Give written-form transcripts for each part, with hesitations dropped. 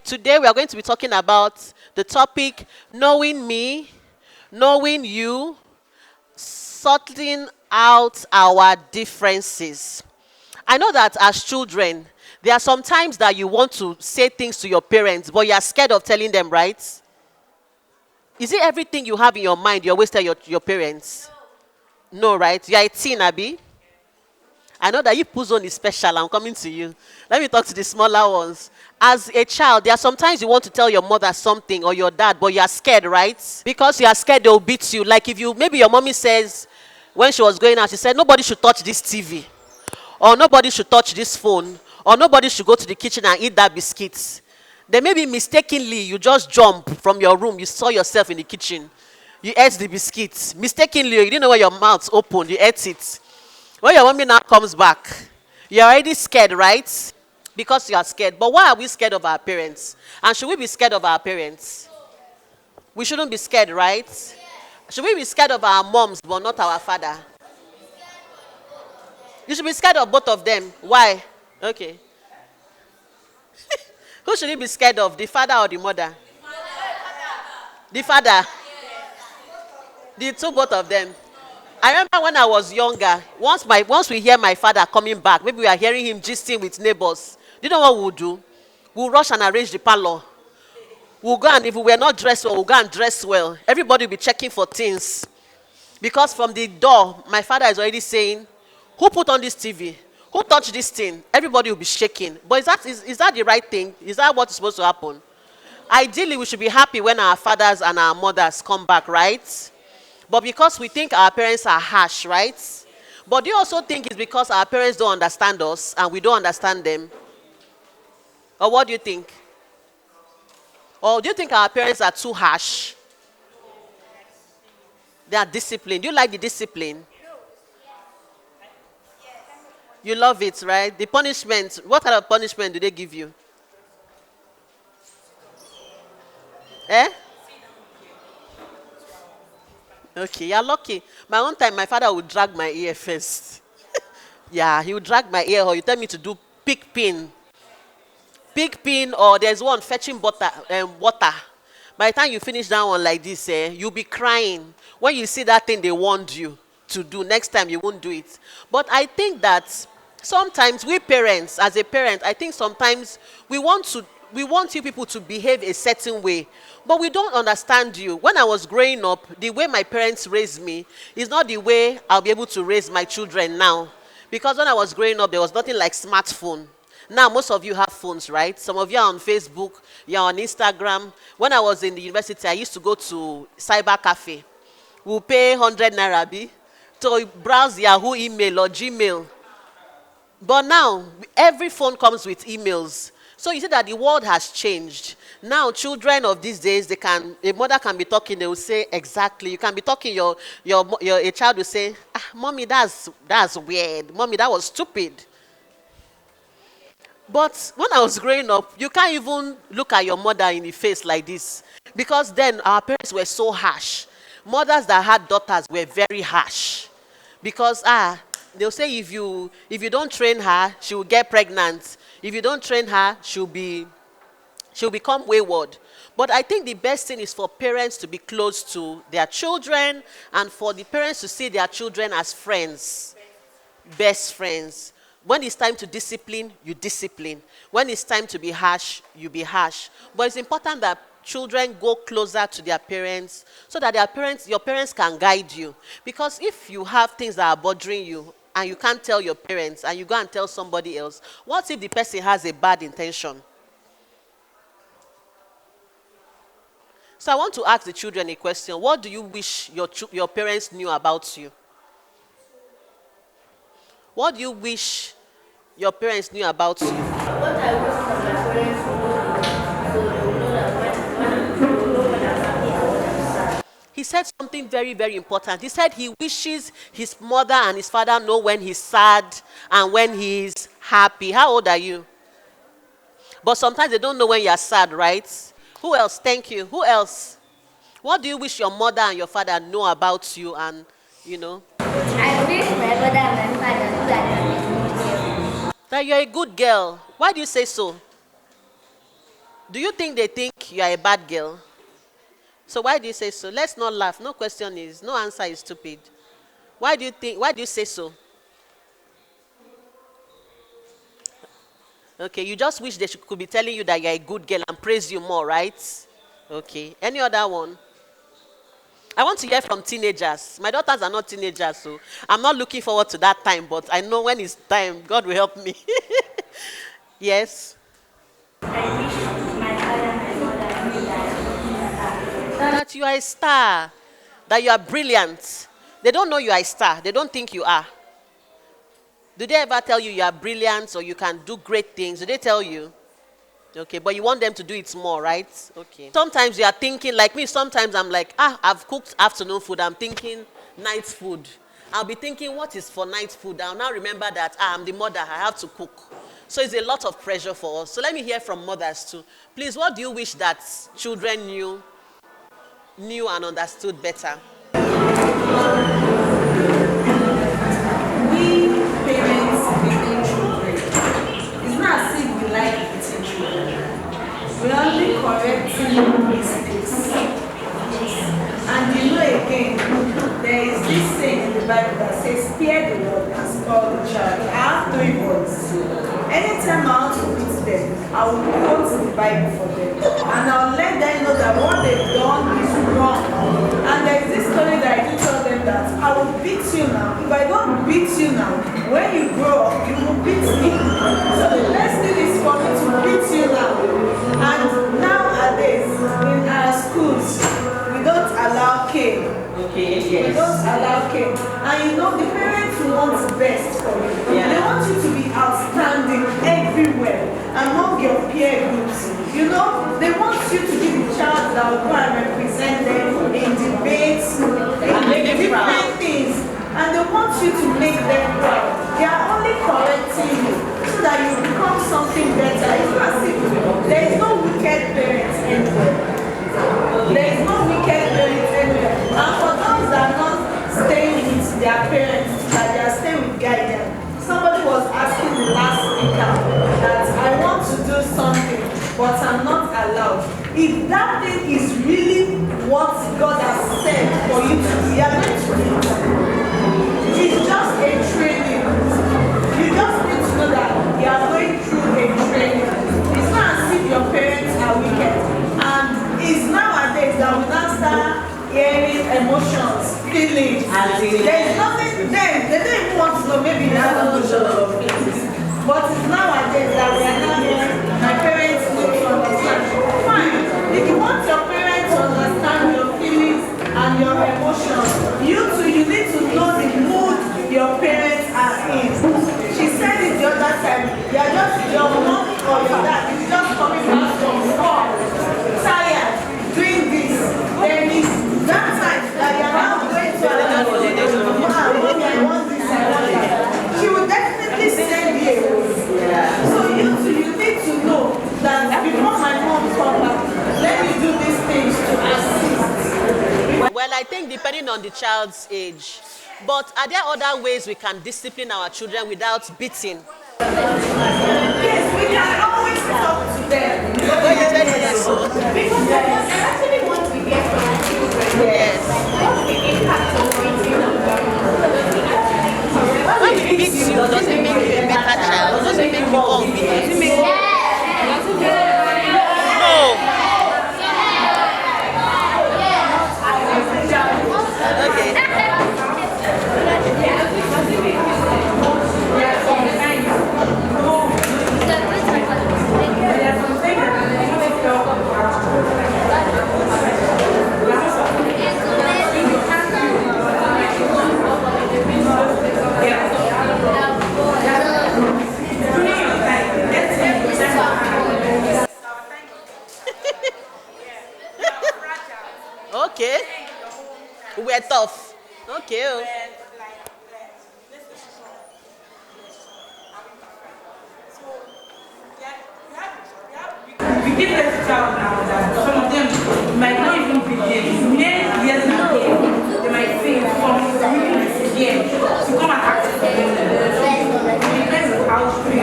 Today we are going to be talking about the topic knowing me, knowing you, sorting out our differences. I know that as children, there are some times that you want to say things to your parents, but you are scared of telling them, right? Is it everything you have in your mind you always tell your parents? No, right? You are a teen, Abby. I know that if Puzon is special, I'm coming to you. Let me talk to the smaller ones. As a child, there are sometimes you want to tell your mother something or your dad, but you are scared, right? Because you are scared they'll beat you. Like if you, maybe your mommy says, when she was going out, she said, nobody should touch this TV, or nobody should touch this phone, or nobody should go to the kitchen and eat that biscuit. Then maybe mistakenly, you just jump from your room, you saw yourself in the kitchen, you ate the biscuit. Mistakenly, you didn't know where your mouth opened, you ate it. When your mommy now comes back, you're already scared, right? Because you are scared. But why are we scared of our parents? And should we be scared of our parents? We shouldn't be scared, right? Should we be scared of our moms but not our father? You should be scared of both of them. Why? Okay. Who should you be scared of? The father or the mother? The father. The two, both of them. I remember when I was younger, once we hear my father coming back, maybe we are hearing him gisting with neighbors. Do you know what we'll do? We'll rush and arrange the parlor. We'll go, and if we were not dressed well, we'll go and dress well. Everybody will be checking for things. Because from the door, my father is already saying, who put on this TV? Who touched this thing? Everybody will be shaking. But is that the right thing? Is that what's supposed to happen? Ideally, we should be happy when our fathers and our mothers come back, right? But because we think our parents are harsh, right? But do you also think it's because our parents don't understand us and we don't understand them? Or what do you think? Or do you think our parents are too harsh? They are disciplined. Do you like the discipline? You love it, right? The punishment, what kind of punishment do they give you? Eh? Okay, you're lucky. My own time, my father would drag my ear first. Yeah, he would drag my ear, or you tell me to do pick pin. Pick pin, or there's one fetching water. By the time you finish that one like this, you'll be crying. When you see that thing they warned you to do, next time you won't do it. But I think that sometimes we parents, as a parent, I think sometimes we want you people to behave a certain way, but we don't understand you. When I was growing up, the way my parents raised me is not the way I'll be able to raise my children now. Because when I was growing up, there was nothing like smartphone. Now, most of you have phones, right? Some of you are on Facebook, you're on Instagram. When I was in the university, I used to go to cyber cafe. We'll pay 100 naira to browse Yahoo email or Gmail. But now, every phone comes with emails. So you see that the world has changed. Now, children of these days, a mother can be talking, they will say exactly. You can be talking, a child will say, mommy, that's weird. Mommy, that was stupid. But when I was growing up, you can't even look at your mother in the face like this. Because then our parents were so harsh. Mothers that had daughters were very harsh. Because they'll say if you don't train her, she will get pregnant. If you don't train her, she'll become wayward. But I think the best thing is for parents to be close to their children, and for the parents to see their children as friends, best friends. When it's time to discipline, you discipline. When it's time to be harsh, you be harsh. But it's important that children go closer to their parents so that your parents can guide you. Because if you have things that are bothering you and you can't tell your parents and you go and tell somebody else, what if the person has a bad intention? So I want to ask the children a question. What do you wish your parents knew about you? What do you wish your parents knew about you? What I wish for my parents to know, so they will know that when I'm happy and when I'm sad. He said something very, very important. He said he wishes his mother and his father know when he's sad and when he's happy. How old are you? But sometimes they don't know when you're sad, right? Who else? Thank you. Who else? What do you wish your mother and your father know about you and, I wish my mother and my father knew that I'm a good girl. that you're a good girl. Why do you say so? Do you think they think you are a bad girl? So why do you say so? Let's not laugh. No answer is stupid. Why do you say so? Okay, you just wish could be telling you that you're a good girl and praise you more, right? Okay. Any other one? I want to hear from teenagers. My daughters are not teenagers, so I'm not looking forward to that time, but I know when it's time, God will help me. Yes. I wish my father and my mother knew That you are a star, that you are brilliant. They don't know you are a star. They don't think you are. Do they ever tell you are brilliant or you can do great things? Do they tell you? Okay, but you want them to do it more, right? Okay. Sometimes you are thinking, like me, sometimes I'm like, I've cooked afternoon food. I'm thinking night food. I'll be thinking, what is for night food? I'll now remember that I'm the mother. I have to cook. So it's a lot of pressure for us. So let me hear from mothers too. Please, what do you wish that children knew and understood better? We parents beating children. It's not as if we like beating children. We're only correcting mistakes. And you know again, there is this saying in the Bible that says, spare the rod and spoil the child. I have 3 boys. Anytime I want to beat them, I will quote the Bible for them. And I'll let them know that what they've done is wrong. And there's this story that I do tell them that I will beat you now. If I don't beat you now, when you grow up, you will beat me. So the best thing is for me to beat you now. And nowadays, in our schools, we don't allow cane. Okay, yes. We don't allow cane. And you know, the parents want the best for you. Yeah. They want you to be outstanding everywhere among your peer groups. You know, they want you to be the child that will go and represent them in debates, in different things. And they want you to make them proud. They are only correcting you so that you become something better. It's not as if there is no wicked parents anywhere. There is no wicked parents anywhere. And for those that are not staying with their parents, that they are staying with guidance, somebody was asking the last speaker that I want to do something, but I'm not allowed. If that thing is really what God has said for you to do, you are going to do it. It's just a training. You just need to know that you are going through a training. It's not as if your parents are wicked. And it's nowadays that we now start hearing emotions, feelings. There's nothing then. They don't even want to know, maybe they have emotions or feelings. But it's nowadays that we are now hearing my parents need to understand. Fine. If you want your parents to understand your feelings and your emotions, you too, you need to know the mood your parents are in. She said it the other time, you are just your mom or your dad is just coming back from work, tired, doing this. Then it's that time that you are now going to mommy, I want this, I want that. She will definitely send you. So you too, you need to know that before my mom comes back, let me do these things to assist. Well, I think depending on the child's age. But are there other ways we can discipline our children without beating? Yes, we can always talk to them. What you said is so. Because actually what we get from our children, Yes. what's the impact of raising them? When we beat you, does it make you a better child? Does it make you unbeaten? Does it make you... No. Okay. Okay. We're tough. Okay. We give them to child now that some of them might not even be there. Many years and years, they might say from really here to come and ask for them. It depends on how strict.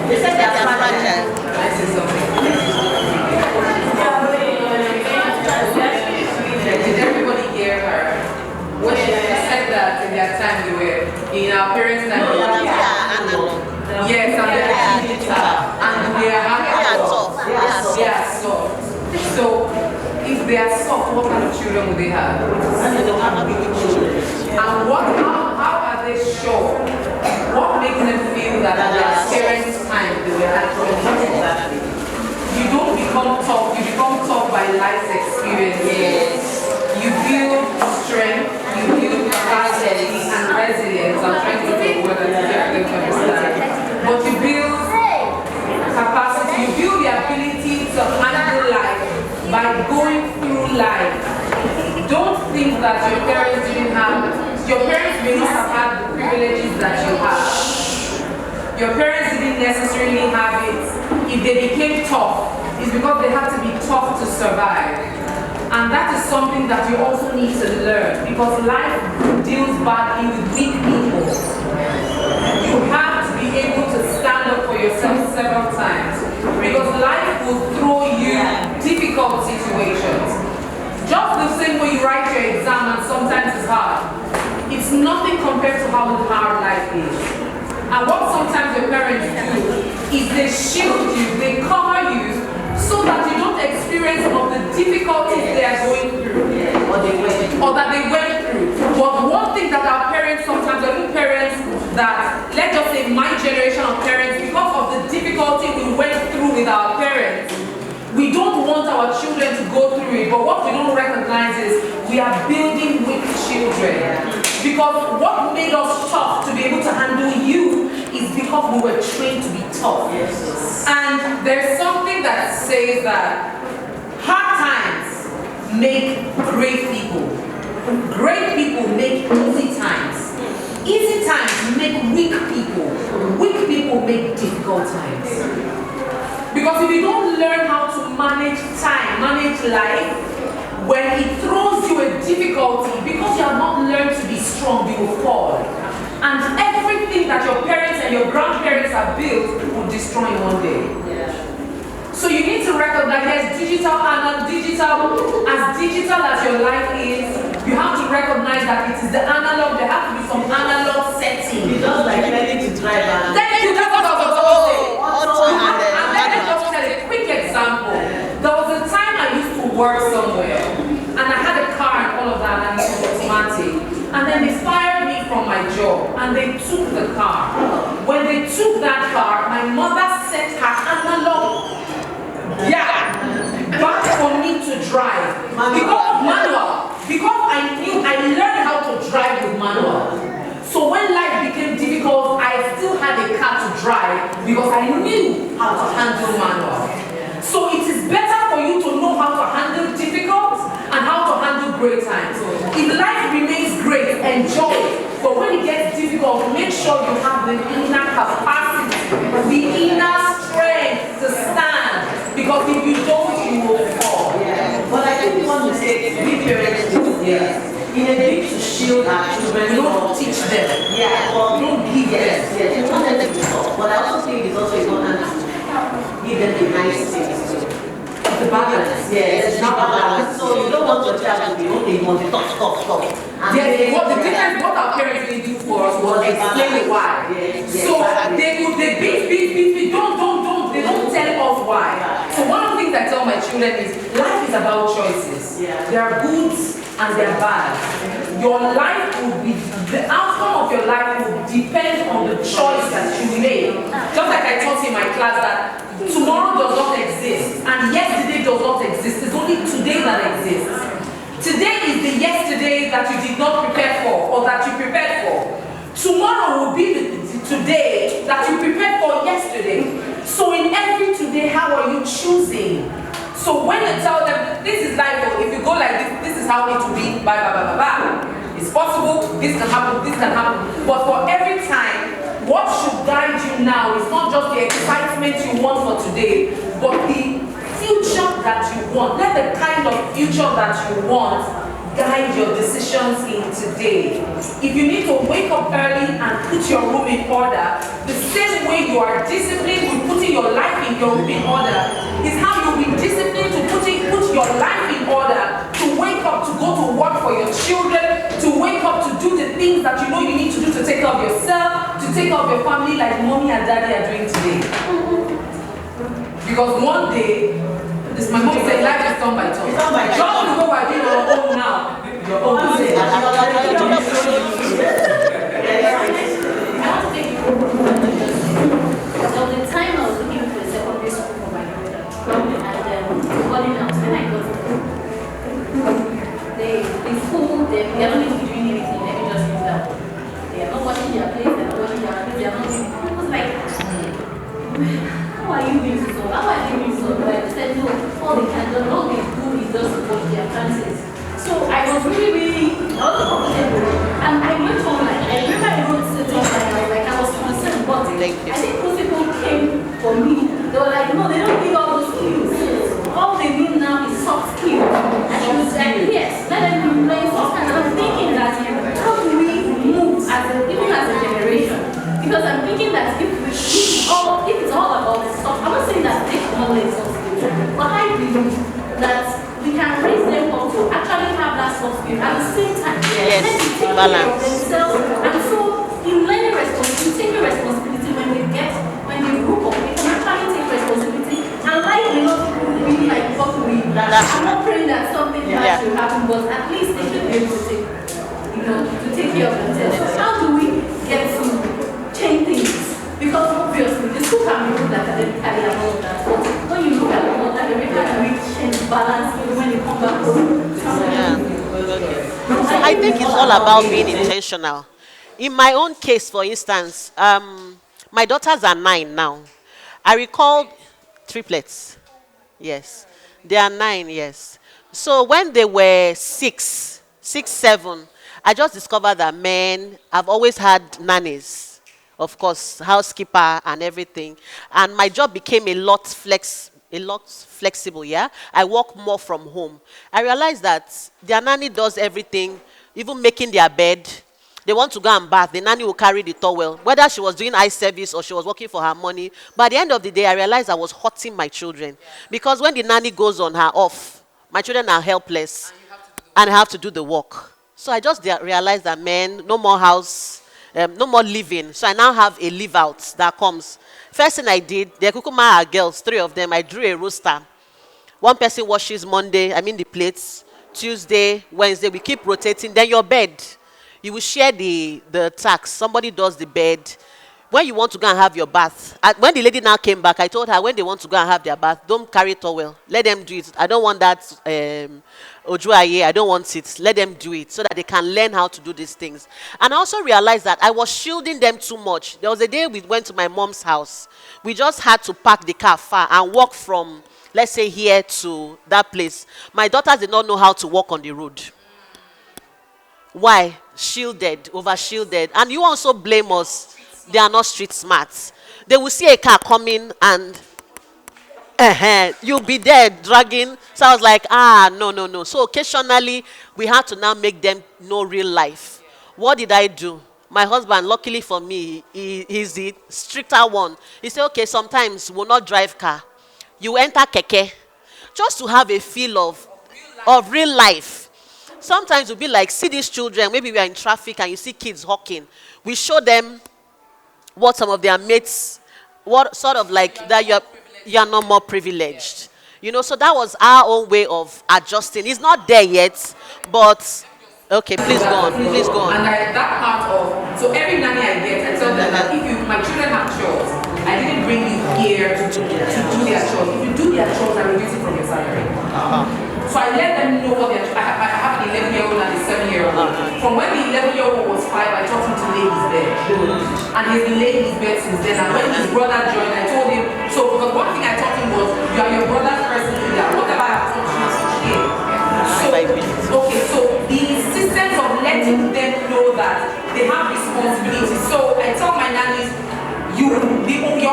They said they are fragile. our parents' time. Yes, and they are digital. And they are soft. They are soft. So, if they are soft, what kind of children would they have? And how are they sure? What makes them feel that at their parents' time they were actually tough? You don't become tough, you become tough by life's experiences. You build strength, you build capacity and resilience. I'm trying to think whether it's difficult to understand. But you build capacity, you build the ability to handle life by going through life. Don't think that your parents didn't have, your parents may not have had the privileges that you have. Your parents didn't necessarily have it. If they became tough, it's because they had to be tough to survive. And that is something that you also need to learn, because life deals badly with weak people. You have to be able to stand up for yourself several times, because life will throw you difficult situations. Just the same way you write your exam and sometimes it's hard. It's nothing compared to how hard life is. And what sometimes your parents do is they shield you, they cover you, so that you don't experience some of the difficulties they are going through, or that they went through. But one thing that our parents sometimes, or even parents that, let's just say my generation of parents, because of the difficulty we went through with our parents, we don't want our children to go through it. But what we don't recognize is we are building weak children. Because what made us tough to be able to handle you is because we were trained to be tough. Yes. And there's something that says that hard times make great people. Great people make easy times. Easy times make weak people. Weak people make difficult times. Because if you don't learn how to manage time, manage life, when it throws you a difficulty, because you have not learned to be strong, you will fall. And everything that your parents and your grandparents have built will destroy in one day. So you need to recognize there's digital and digital. As digital as your life is, you have to recognize that it is the analog. There has to be some analog setting. It's just like learning to drive. Thank you. That's what I was going to say. And let me just tell a quick example. There was a time I used to work somewhere, and I had a car and all of that, and it was automatic. And then they fired me from my job, and they took the car. When they took that car, my mother set her analog back for me to drive. Because of manual. Because I learned how to drive with manual. So when life became difficult, I still had a car to drive because I knew how to handle manual. So it is better for you to know how to handle difficult and how to handle great times. If life remains great, enjoy it. But when it gets difficult, make sure you have the inner capacity, the inner strength to stand. Because if you don't, you will fall. But I think one mistake we parents do in a bid to shield our children, You don't teach them. Well, You don't give them. yes, you want them to talk. But I also think it's also important to give them the nice things. The balance. Yes, it's not balance. So you don't want your child to be okay, you want to stop. Yes, what the difference, what our parents really do for us was explain why. So they beat, don't, they don't tell us why. So one of the things I tell my children is life is about choices. There are goods and there are bad. Your life will be, the outcome of your life will depend on the choice that you make. Just like I taught in my class that tomorrow does not exist and yesterday does not exist. It's only today that exists. Today is the yesterday that you did not prepare for or that you prepared for. Tomorrow will be the today that you prepared for yesterday. So in every today, how are you choosing? So when you tell them, this is life, if you go like this is how it will be, blah, blah, blah, blah, blah. It's possible, this can happen, this can happen. But for every time, what should guide you now is not just the excitement you want for today, but the future that you want. Let the kind of future that you want guide your decisions in today. If you need to wake up early and put your room in order, the same way you are disciplined with putting your life in your room in order is how you'll be disciplined to put your life in order to wake up to go to work for your children, to wake up to do the things that you know you need to do to take care of yourself, to take care of your family like mommy and daddy are doing today. Because one day, this my mom said, life is done by turn. Just to go by being your own now. Your own I want to take you there was a time I was looking for a secondary school for my daughter, and calling out when I got there. The school, they are not even doing anything. Let me just use that. They are not watching their place. They are not watching their place. They are not doing. I was like, how are you doing so? How are you doing so? But I said no. All they can do, all they do is just watch their chances. So I was really uncomfortable. And I went home like I remember I wrote something like I was concerned, but I think those people came for me. They were like, no, they don't need all those skills. All they need now is soft skills. And she was like, yes, let them be playing soft skills. And I'm thinking that how do we move even as a generation? Because I'm thinking that if it's all about soft, I'm not saying that they should not learn soft skills, but I believe that we can raise them up to actually have that soft skill at the same time. Yes, let them take care of themselves. And so in learning responsibility, taking responsibility when they group up, they can actually take responsibility. And life may not be like what we I'm not praying that something bad should happen, but at least they should be able to take care of themselves. So how do we get to change things? Because obviously the school can be good academically and all of that. But when you look at all that, we can change balance when you come back home. So I think it's all about being intentional. In my own case, for instance, my daughters are 9 now. I recall triplets. Yes. They are 9, yes. So when they were 6, 7, I just discovered that men have always had nannies. Of course, housekeeper and everything. And my job became a lot flexible, yeah? I work more from home. I realized that their nanny does everything, even making their bed. They want to go and bath. The nanny will carry the towel, whether she was doing eye service or she was working for her money. But at the end of the day, I realized I was hurting my children. Because when the nanny goes on her off, my children are helpless and I have to do the work. So I just realized that, man, no more house. No more living. So I now have a live out that comes. First thing I did, the Kukuma are girls, 3 of them. I drew a roster. One person washes Monday, the plates. Tuesday, Wednesday, we keep rotating. Then your bed. You will share the tax. Somebody does the bed. When you want to go and have your bath, when the lady now came back, I told her when they want to go and have their bath, don't carry towel. Let them do it. I don't want that Augoye, I don't want it. Let them do it so that they can learn how to do these things. And I also realized that I was shielding them too much. There was a day we went to my mom's house. We just had to park the car far and walk from, let's say, here to that place. My daughters did not know how to walk on the road. Why? Shielded, over shielded. And you also blame us. They are not street smart. They will see a car coming and you'll be there dragging. So I was like, no. So occasionally, we had to now make them know real life. What did I do? My husband, luckily for me, he's the stricter one. He said, okay, sometimes we'll not drive car. You enter keke. Just to have a feel of real life. Sometimes we'll be like, see these children, maybe we are in traffic and you see kids hawking. We show them what some of their mates, what sort of like that you're not more privileged. So that was our own way of adjusting. It's not there yet, but okay, please go on. And that part of, so every nanny I get, I tell them that if my children have chores, I didn't bring you here to do their chores. If you do their chores, I reduce it from your salary. So I let them know what they're doing. I have an 11-year-old and a 7-year-old. From when the 11-year-old was 5, I taught him to lay his bed. And he's been laying his bed since then. And when his brother joined, I told him, so because one thing I taught him was, you are your brother's person leader. Whatever I have taught you, so the systems of letting them know that they have responsibility. So I tell my nannies, your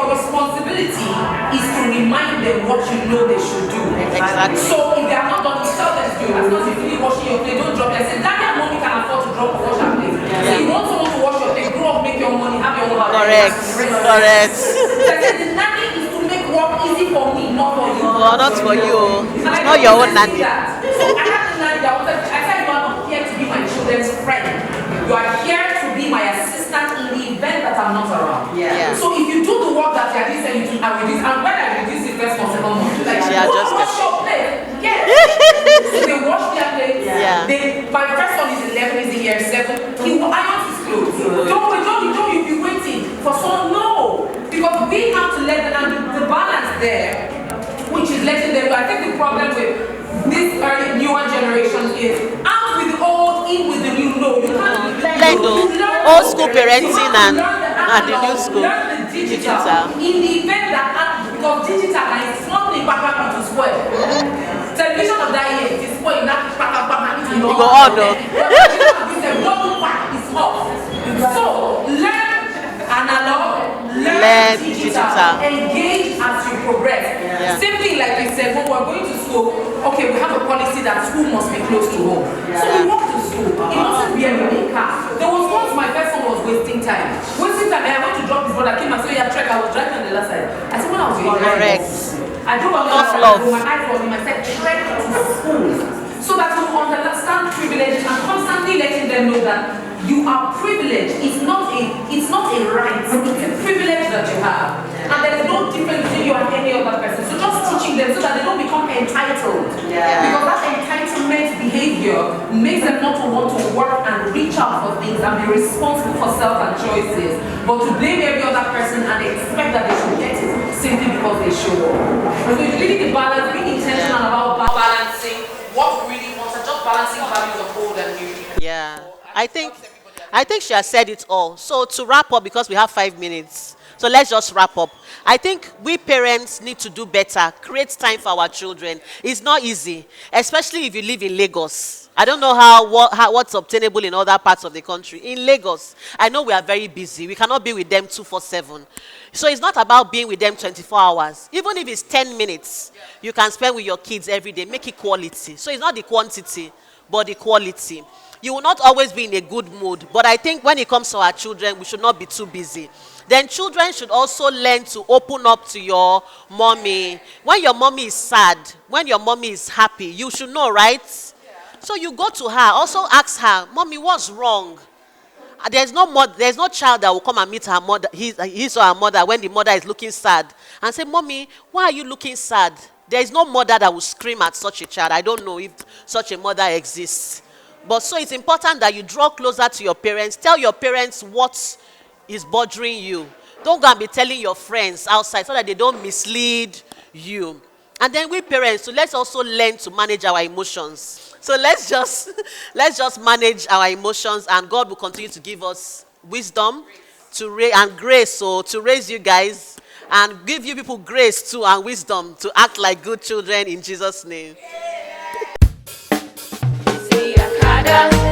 responsibility is to remind them what you know they should do. Exactly. So if they are not done, you tell them to do. As long as you finish washing your plate, don't drop it. I said, Daddy and Mommy can afford to drop or wash our plate. So you want someone to wash your plate, grow up, make your money, have your own house. Correct. So I said, the nanny is to make work easy for me, not for you. No, not for you. It's not your own nanny. So I had a nanny that wanted, I said, you are not children's friend. You are here to be my assistant in the event that I'm not around. Yeah. So if you do the work that you are doing, you do, and reduce, and when I reduce it first month, second month, like, She adjusts wash your plate. Yes. So they wash their plates. Yeah. My first son is 11, is in year 7. He will iron his clothes. Don't you be waiting for someone. No. Because we have to let them, and the balance there, which is letting them. I think the problem with this early newer generation is out with the old, in with the new. No, you can't Blend old school parenting and the new school learn the digital. In the event that because digital is something back to spoil. Television of that year is spoiled. You go on though. It's off. So learn analog, Learn learn digital. engage as you progress. Yeah. Same thing like we said, when we're going to school, okay, we have a policy that school must be close to home. So we walk to school. It mustn't be a car. There was once my first son was wasting time. Wasting time, I went to drop his brother, came and said, yeah, trek, I was driving on the left side. I said, when I was Correct. I drove on the left side, my eyes were on him, I said, trek to school. So that we understand privilege and constantly letting them know that you are privileged. It's not a right. It's a privilege that you have. And there is no difference between you and any other person. So just teaching them so that they don't become entitled. Because that entitlement behavior makes them not to want to work and reach out for things and be responsible for self and choices, but to blame every other person and expect that they should get it simply because they show up. So it's really the balance, being intentional about balancing what we really want, and just balancing values of old and new. Yeah. I think she has said it all. So to wrap up, because we have 5 minutes, so let's just wrap up. I think we parents need to do better, create time for our children. It's not easy, especially if you live in Lagos. I don't know what's obtainable in other parts of the country. In Lagos, I know we are very busy. We cannot be with them 24/7. So it's not about being with them 24 hours. Even if it's 10 minutes, you can spend with your kids every day. Make it quality. So it's not the quantity, but the quality. You will not always be in a good mood, but I think when it comes to our children, we should not be too busy. Then children should also learn to open up to your mommy. When your mommy is sad, when your mommy is happy, you should know, right? So you go to her, also ask her, Mommy, what's wrong? There's no child that will come and meet her mother, his or her mother, when the mother is looking sad and say, Mommy, why are you looking sad? There is no mother that will scream at such a child. I don't know if such a mother exists. But so it's important that you draw closer to your parents. Tell your parents what is bothering you. Don't go and be telling your friends outside so that they don't mislead you. And then we parents, so let's also learn to manage our emotions. So let's just manage our emotions, and God will continue to give us wisdom and grace, so to raise you guys and give you people grace too and wisdom to act like good children in Jesus' name. Say Akada.